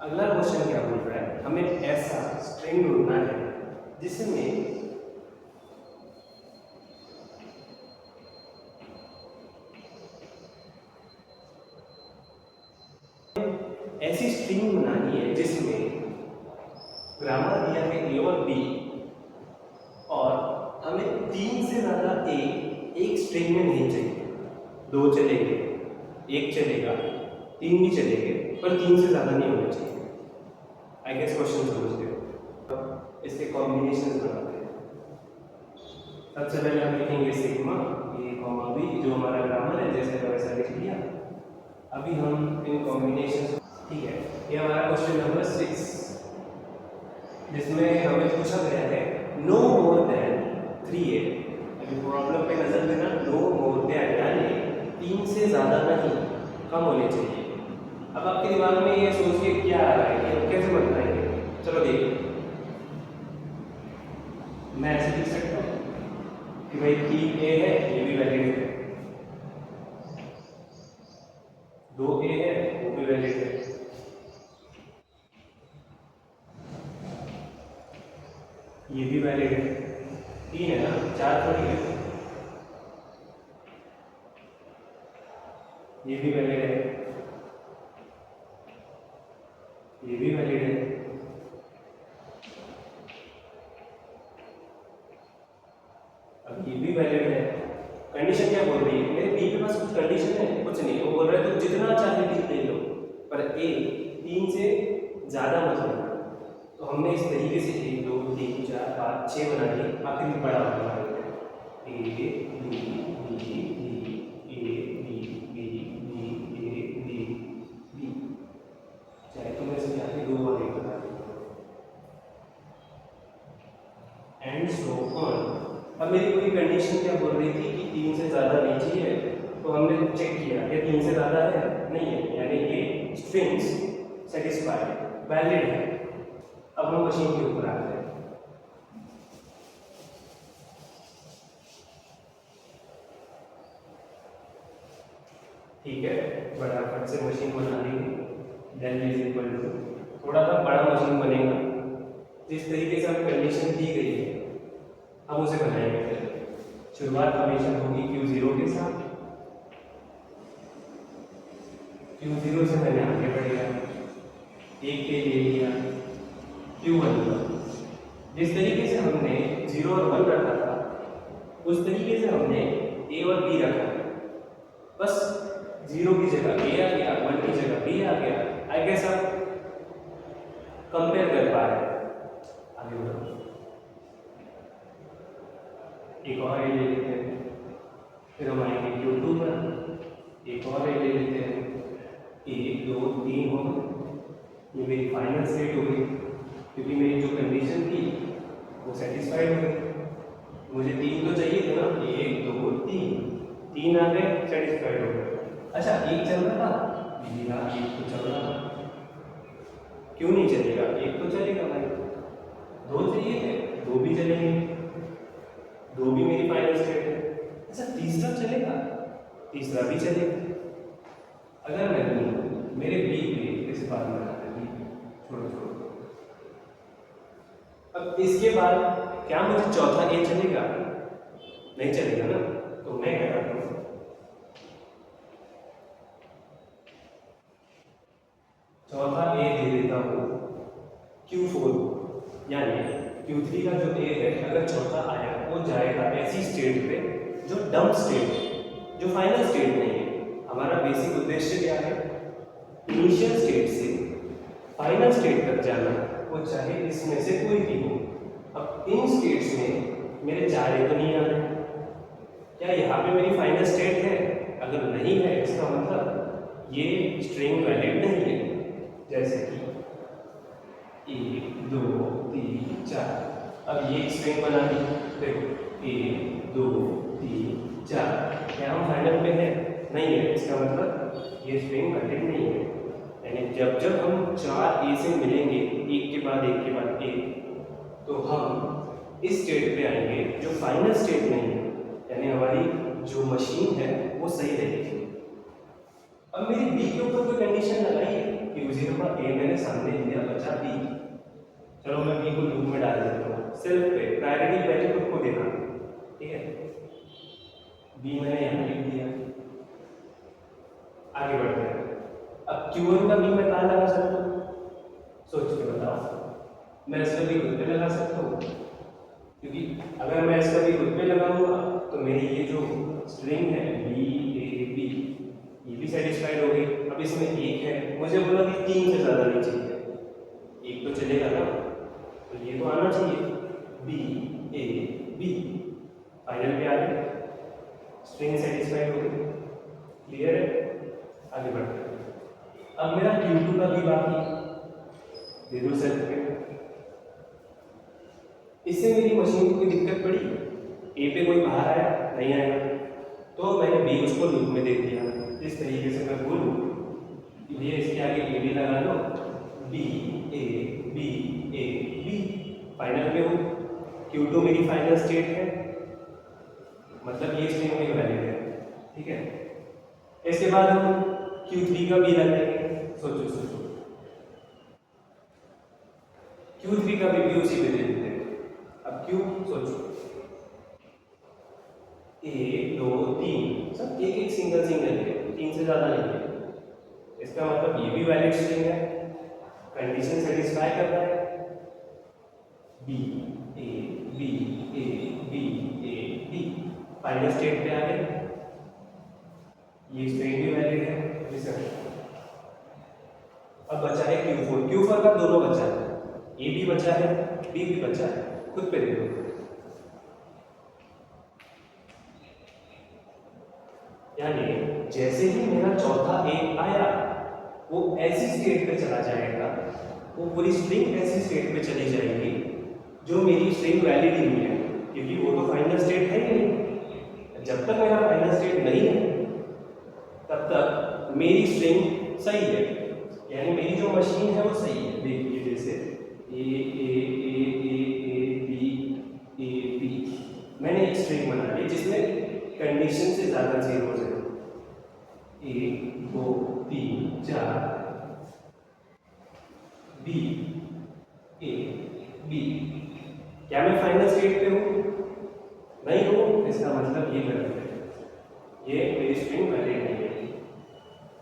अगला क्वेश्चन क्या बोल रहा है, हमें ऐसा स्ट्रिंग ढूंढना है जिसमें ऐसी स्ट्रिंग बनानी है जिसमें ग्रामर दिया है ए और बी और हमें 3 से ज़्यादा ए एक स्ट्रिंग में नहीं चाहिए। 2 चलेंगे, 1 चलेगा, 3 भी चलेंगे, पर 3 से ज़्यादा नहीं होना चाहिए। आई गेस क्वेश्चन समझते हो। अब इसके कॉम्बिनेशन बनाते हैं। सबसे पहले हम लिखेंगे सिग्मा ए कॉमा बी, जो हमारा ग्रामर है जैसे का वैसा लिख लिया। अभी हम इन कॉम्बिनेशन, ठीक है, ये हमारा क्वेश्चन नंबर 6 जिसमें हमें पूछा गया है नो मोर देन 3a। अभी प्रॉब्लम पे नजर देना, नो मोर देन यानी 3 से ज़्यादा नहीं, कम होने चाहिए। अब आपके दिमाग में ये सोच के क्या आ रहा है कि हम कैसे बताएंगे, चलो देखिए। मैं ऐसे लिख सकता हूँ कि भाई 3a है, ये भी वैलिड है, 2a है, वो भी वैलिड है, ये भी वैलिड है, 3 है ना, 4 थोड़ी है, ये भी वैलिड है, ये भी वैलिड है, अब ये भी वैलिड है। कंडीशन क्या बोल रही है, मेरे बी के पास कुछ कंडीशन है? कुछ नहीं, वो बोल रहा है तो जितना चाहे लिख ले लो, पर ए 3 से ज़्यादा मत लेना। तो हमने इस तरीके से 1 2 3 4 5 6 बना ली, आखिर बड़ा बना लेते हैं A B B B A B B B A B B, चाहे तो मैं इसमें आगे 2 और 1 बना दूँ एंड सो ऑन। अब मेरी पूरी कंडीशन क्या बोल रही थी कि 3 से ज़्यादा नहीं चाहिए, तो हमने चेक किया कि 3 से ज़्यादा है, नहीं है, यानी ये स्ट्रिंग्स सेटिस्फाइड वैलिड है। अब हम मशीन के ऊपर आते हैं। ठीक है, बड़ा फट से मशीन बना लेंगे। देन इज इक्वल टू, थोड़ा सा बड़ा मशीन बनेगा जिस तरीके से हमें कंडीशन दी गई है, हम उसे बनाएंगे। शुरुआत हमेशा होगी Q0 के साथ। Q0 से मैंने आगे बढ़ेगा, 1 के ले लिया, Q1 पर जिस तरीके से हमने 0 और 1 रखा था उस तरीके से हमने A और B रखा है। बस 0 की जगह A आ गया, 1 की जगह B आ गया। आई गेस आप कंपेयर कर पा रहे हैं। आगे बढ़ो, एक और ए ले लेते हैं, फिर हम आएंगे Q2 पर, एक और ए ले लेते हैं, 1 2 3 हो, ये मेरी फाइनल स्टेट हो गई क्योंकि मेरी जो कंडीशन थी वो सेटिस्फाइड हो गई। मुझे 3 तो चाहिए था ना, 1 2 3 आ गए, सेटिस्फाइड हो गए। अच्छा, 1 चल रहा था, बिजली का 1 तो चल रहा था, क्यों नहीं चलेगा? 1 तो चलेगा भाई, 2 चाहिए थे, 2 भी चलेंगे, 2 भी मेरी फाइनल स्टेट है। अच्छा, तीसरा चलेगा, तीसरा भी चलेगा। अगर मैं दूँ मेरे बी पे इस बात में छोड़ो छोड़ो, अब इसके बाद क्या मुझे चौथा ए चलेगा? नहीं चलेगा ना, तो मैं क्या करता हूँ, चौथा ए दे देता हूँ Q4, यानी Q3 का जो ए है अगर चौथा आया वो जाएगा ऐसी स्टेट पे जो डंप स्टेट है, जो फाइनल स्टेट नहीं है। हमारा बेसिक उद्देश्य क्या है? इनिशियल स्टेट से फाइनल स्टेट तक जाना, वो चाहे इसमें से कोई भी हो। अब इन स्टेट्स में मेरे 4 ए तो नहीं आ रहे, क्या यहाँ पे मेरी फाइनल स्टेट है? अगर नहीं है इसका मतलब ये स्ट्रिंग वैलिड नहीं है। जैसे कि 1 2 3 4, अब ये स्ट्रिंग बना दी, देखो 1 2 3 4, क्या हम फाइनल पे हैं? नहीं है, इसका मतलब ये स्ट्रिंग वैलिड नहीं है। यानी जब जब हम 4 ए से मिलेंगे एक के बाद एक के बाद एक, तो हम इस स्टेट पे आएंगे जो फाइनल स्टेट नहीं है, यानी हमारी जो मशीन है वो सही रहेगी। अब मेरी बी के ऊपर कोई कंडीशन लगाई है, Q0 का A मैंने सामने लिया, बचा B। चलो मैं B को लूप में डाल देता हूँ, सेल्फ पे प्रायोरिटी पहले खुद को देना, ठीक है। B मैंने यहाँ लिख दिया, आगे बढ़ते हैं। अब Q1 का B मैं कहाँ लगा सकता हूँ, सोच के बताओ। मैं इसका भी खुद पे लगा सकता हूँ, क्योंकि अगर मैं इसका भी खुद पे लगाऊंगा तो मेरी ये जो स्ट्रिंग है B A B ये भी सेटिस्फाइड हो गई। अब इसमें एक है, मुझे बोला कि 3 से ज़्यादा नहीं चाहिए, एक तो चलेगा ना, तो ये तो आना चाहिए B A B। फाइनल पे आ गए, स्ट्रिंग सेटिस्फाइड हो गई, क्लियर है। आगे बढ़ते हैं। अब मेरा Q2 का भी बाकी दे दो सेल्फ पे। इससे मेरी मशीन को कोई दिक्कत पड़ी, ए पे कोई बाहर आया नहीं आया, तो मैंने बी उसको लूप में दे दिया। इस तरीके से मैं बोलूँ, ये इसके आगे ए बी लगा लो, B A B A B, final पे हो। Q2 मेरी फाइनल स्टेट है, मतलब ये स्ट्रिंग में वैलिड है, ठीक है। इसके बाद हम Q3 का भी लगाएंगे, सोचो सोचो, Q3 का भी उसी पे दे देते हैं। अब Q सोचो, 1 2 3 सब एक एक सिंगल है, 3 से ज़्यादा नहीं है। इसका मतलब ये भी वैलिड स्ट्रिंग है, कंडीशन सेटिस्फाई कर रहा है। B A B A B A B, final state पे आ गए, ये स्ट्रिंग भी वैलिड है। अब बचा है Q4 का दोनों बचा है, A भी बचा है B भी बचा है, खुद पे देखो। यानी जैसे ही मेरा चौथा A आया वो ऐसी स्टेट पे चला जाएगा, वो पूरी स्ट्रिंग ऐसी स्टेट पे चली जाएगी जो मेरी स्ट्रिंग वैलिड ही नहीं है, क्योंकि वो तो फाइनल स्टेट है ही नहीं। जब तक मेरा फाइनल स्टेट नहीं है तब तक मेरी स्ट्रिंग सही है, यानी मेरी जो मशीन है वो सही है। देखिए जैसे ए ए ए ए ए बी ए बी, मैंने एक स्ट्रिंग बना ली जिसमें कंडीशन से ज़्यादा जीरोस है, 1 2 3 4, बी ए बी। क्या मैं फाइनल स्टेट पे हूँ? नहीं हूँ, इसका मतलब ये गलत है, ये मेरी स्ट्रिंग वैलिड नहीं है।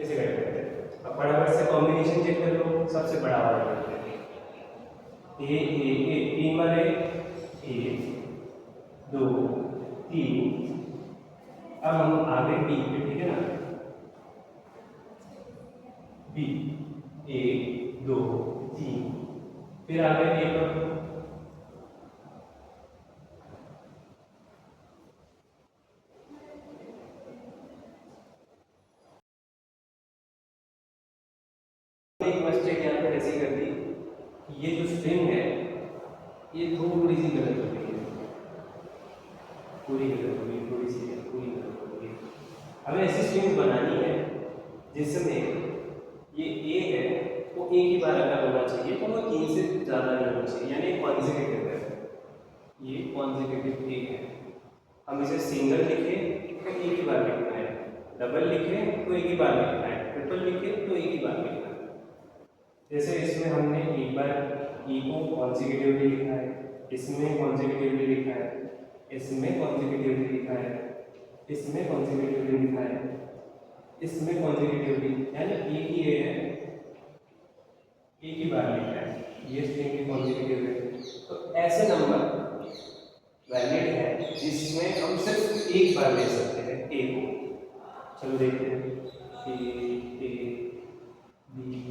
इसे करते हैं। अब फटाफट से कॉम्बिनेशन चेक कर लो, सबसे बड़ा वाला ए ए ए, 3 वाले 1 2 3। अब हम आ गए बी पे, ठीक है ना, बी 1 2 3, फिर आ गए ए पर, एक मिस्टेक यहाँ पे ऐसी कर दी कि ये जो स्ट्रिंग है ये थोड़ी सी गलत हो गई है, पूरी गलत हो गई, थोड़ी सी पूरी गलत हो गई। हमें ऐसी स्ट्रिंग बनानी है जिसमें ये ए है वो एक ही बार अगर होना चाहिए तो वो 3 से ज़्यादा नहीं होना चाहिए, यानी कॉन्सेक्यूटिव है, ये कॉन्सेक्यूटिव ए है। हम इसे सिंगल लिखे तो एक ही बार लिखना है, डबल लिखे तो एक ही बार लिखना है, ट्रिपल लिखे तो एक ही बार लिखना है। जैसे इसमें हमने एक बार ई को कॉन्सेक्यूटिवली लिखा है, इसमें कॉन्सेक्यूटिवली लिखा है, इसमें कॉन्सेक्यूटिवली लिखा है, इसमें कॉन्सेक्यूटिवली लिखा है, इसमें कॉन्सेक्यूटिवली, यानी एक ही ए है, एक ही बार लिखा है, ये स्ट्रिंग भी कॉन्सेक्यूटिव है। तो ऐसे नंबर वैलिड है जिसमें हम सिर्फ एक बार ले सकते हैं ए को। चलो देखते हैं, ए बी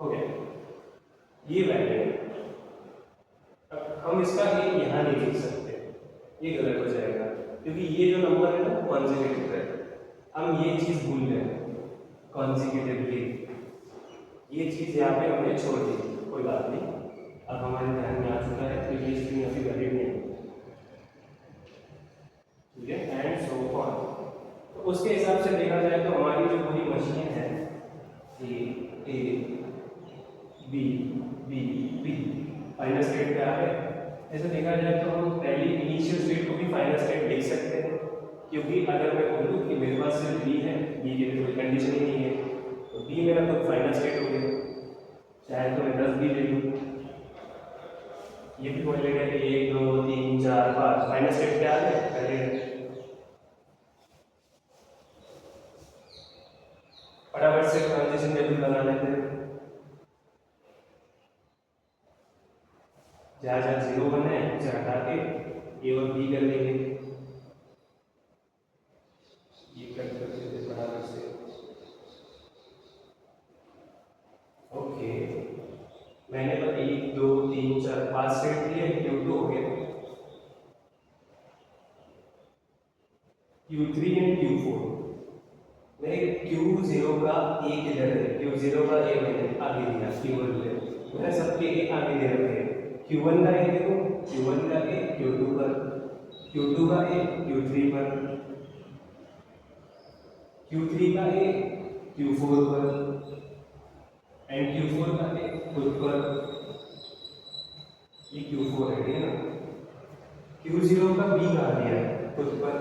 हो गया, ये वैल्यू है। अब हम इसका ए यहाँ नहीं लिख सकते, ये गलत हो जाएगा, क्योंकि ये जो नंबर है ना कॉन्सेक्यूटिव है। हम ये चीज़ भूल गए, कॉन्सेक्यूटिवली, ये चीज़ यहाँ पे हमने छोड़ दी, कोई बात नहीं, अब हमारे ध्यान में आ चुका है, तो ये स्ट्रिंग अभी वैलिड नहीं है, ठीक है, एंड सो ऑन। तो उसके हिसाब से देखा जाए तो हमारी जो पूरी मशीन है A B B B final state पे आ गए। ऐसे देखा जाए तो हम पहली इनिशियल स्टेट को भी फाइनल स्टेट लिख सकते हैं, क्योंकि अगर मैं बोलूँ कि मेरे पास सिर्फ बी है बी के लिए कोई कंडीशन ही नहीं है, तो बी मेरा खुद फाइनल स्टेट हो गया। चाहे तो मैं 10 भी ले लूँ, ये भी पॉइंट लेगा कि 1 2 3 4 5 फाइनल स्टेट क्या है पहले। फटाफट से ट्रांजिशन टेबल बना लेते हैं। जहाँ जहाँ 0 बना है उसे हटा के ए और बी कर लेंगे। ये कर देते हैं फटाफट से। ओके, मैंने तो 1 2 3 4 5 स्टेट दिए, Q2 हो गया, Q3 एंड Q4। मेरे Q0 का ए किधर है? Q0 का ए मैंने आगे दिया, Q1 पे मैंने सबके ए आगे दे रखे हैं। Q1 का ए देखो, Q1 का ए Q2 पर, Q2 का ए Q3 पर, Q3 का ए Q4 पर एंड Q4 का ए खुद पर। ये Q4 है ना। Q0 का बी कहाँ दिया है? खुद पर।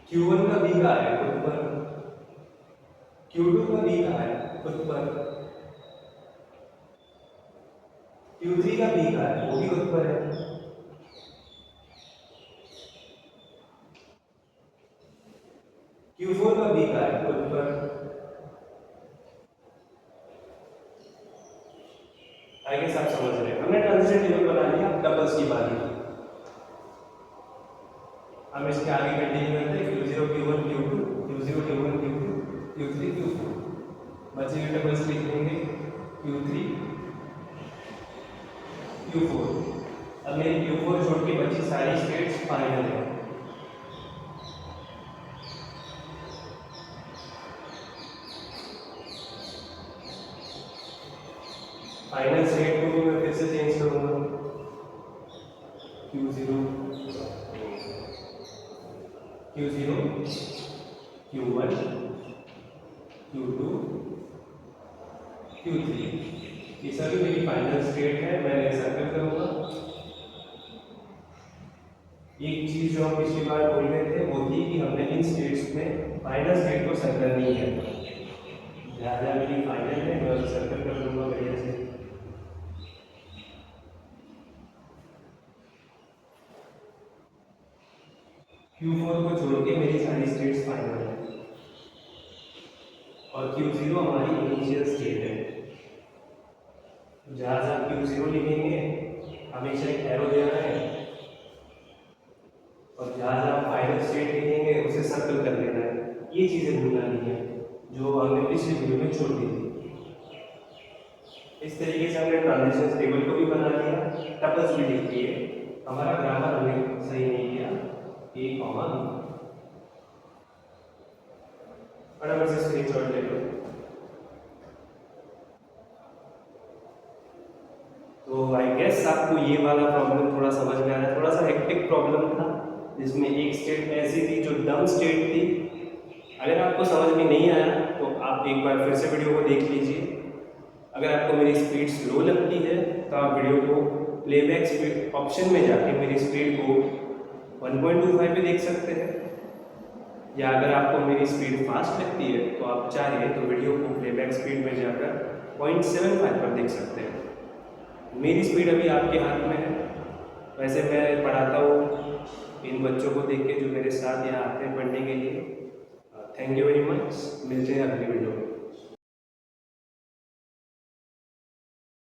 Q1 का बी कहाँ है? खुद पर। Q2 का बी कहाँ है? खुद पर। Q3 का बी कहाँ है? वो भी खुद पर है। Q4 का बी कहाँ है? खुद पर। आई गेस आप समझ रहे हैं। हमने ट्रांजिशन टेबल बना लिया, डबल्स की बारी। हम इसके आगे कंटिन्यू करते हैं। Q0 Q1 Q2, Q0 Q1 Q2, Q3 Q4। बचे हुए डबल्स लिख देंगे Q3 Q4। अब मेरी Q4 छोड़ के बची सारी स्टेट्स फाइनल है। फाइनल स्टेट को भी मैं फिर से चेंज करूंगा। Q0 Q0 Q1 Q2 Q3, ये सभी मेरी फाइनल स्टेट है। मैं सर्कल करूंगा। एक चीज जो हम पिछली बार बोल रहे थे वो थी कि हमने इन स्टेट्स में फाइनल स्टेट को सर्कल नहीं है। जहाँ जहाँ मेरी फाइनल है मैं उसे सर्कल कर दूंगा बढ़िया से। Q4 को छोड़ के मेरी सारी स्टेट्स फाइनल है और Q0 हमारी इनिशियल स्टेट है। जहाँ जहाँ Q0 लिखेंगे हमेशा एक एरो देना है और जहाँ जहाँ फाइनल स्टेट लिखेंगे उसे सर्कल कर लेना है। ये चीज़ें भूलना नहीं है जो हमने पिछले वीडियो में छोड़ दी थी। इस तरीके से हमने ट्रांजिशन टेबल को भी बना लिया, टपल्स भी लिख दिए। हमारा ग्रामर हमने सही नहीं किया, ए कॉमा बी। फटाफट से स्क्रीनशॉट ले लो। तो आई गेस आपको ये वाला प्रॉब्लम थोड़ा समझ में आया। थोड़ा सा हेक्टिक प्रॉब्लम था जिसमें एक स्टेट ऐसी थी जो डम स्टेट थी। अगर आपको समझ में नहीं आया तो आप एक बार फिर से वीडियो को देख लीजिए। अगर आपको मेरी स्पीड स्लो लगती है तो आप वीडियो को प्लेबैक स्पीड ऑप्शन में जाके मेरी स्पीड को 1.25 पे देख सकते हैं, या अगर आपको मेरी स्पीड फास्ट लगती है तो आप चाहे तो वीडियो को प्लेबैक स्पीड में जाकर 0.75 पर देख सकते हैं। मेरी स्पीड अभी आपके हाथ में है। वैसे मैं पढ़ाता हूँ इन बच्चों को देख के जो मेरे साथ यहाँ आते हैं पढ़ने के लिए। Thank you very much. मिलते हैं अगली वीडियो में।